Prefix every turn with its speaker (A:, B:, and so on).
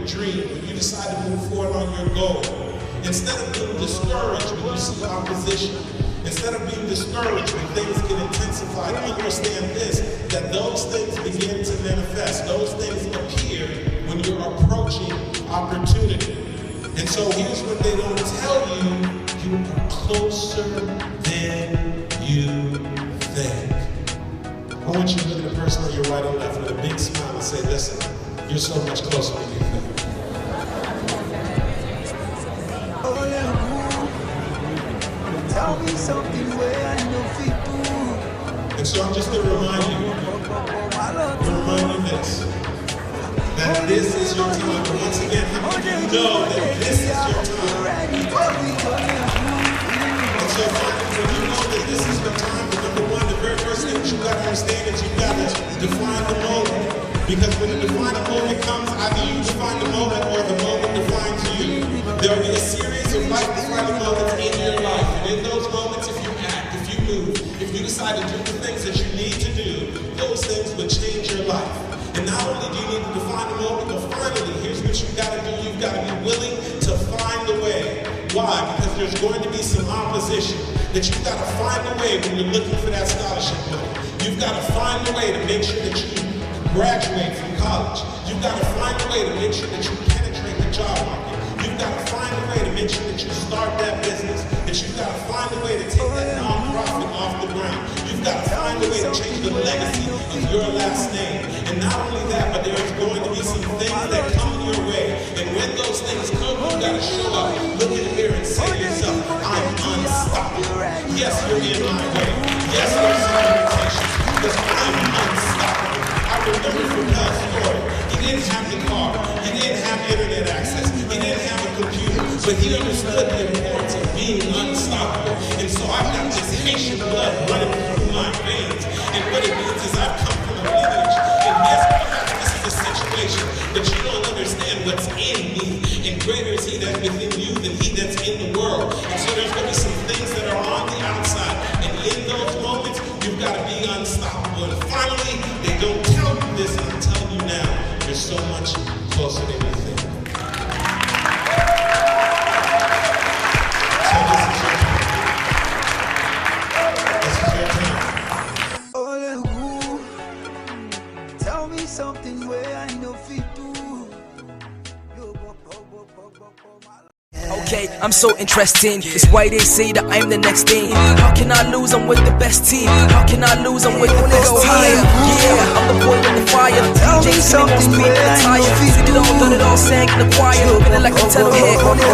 A: dream, when you decide to move forward on your goal, instead of being discouraged when you see opposition, instead of being discouraged when things get intensified, understand this, that those things begin to manifest. Those things appear when you're approaching opportunity. And so here's what they don't tell you: you are closer than you think. I want you to look at the person on your right or left with a big smile and say, listen, you're so much closer than you think.
B: Tell me something where I know people.
A: And so I'm just going to remind you this, that this is your time. Once again, how many of you know that this is your time? And so when you know that this is your time, number one, the very first thing that you got to understand is you got to define the moment. Because when the defining moment comes, either you define the moment or the moment defines you. There will be a series of life-defining moments in your life. And in those moments, if you act, if you move, if you decide to do the things that you need to do, those things will change your life. And not only do you need to define the moment, but finally, here's what you've got to do. You've got to be willing to find a way. Why? Because there's going to be some opposition. That you've got to find a way when you're looking for that scholarship money. You've got to find a way to make sure that you graduate from college. You've got to find a way to make sure that you penetrate the job market. You've got to find a way to make sure that you start that business. That you've got to find a way to take that nonprofit off the ground. You've got to find a way to change the legacy of your last name. And not only that, but there's going to be some things that come your way. And when those things come, you've got to show up, look in the mirror and say to yourself, I'm unstoppable. Yes, you're in my way. Yes, there's some limitations, because I'm unstoppable. I remember from God's story, he didn't have the car, he didn't have internet access, he didn't have a computer, but he understood the importance of being unstoppable. And so I've got this Haitian blood running through my veins. And what it means is I've come from a lineage. And yes, perhaps this is a situation that you don't understand what's in me. And greater is he that's within you than he that's in the world. And so there's going to be some things that are on the outside. And in those moments, you've got to be unstoppable. And finally, they don't tell you this, and I'm telling you now, you're so much closer than you think. So this is your time. This is your time.
B: Oh, tell me something where I know people.
C: Okay, I'm so interesting. It's why they say that I'm the next thing. How can I lose? I'm with the best team. How can I lose? I'm with the best team. Yeah, I'm the boy with the fire. DJ Slim on speed and tire. Did it all, done it all, sang in the choir. Feeling like a tenor head on it.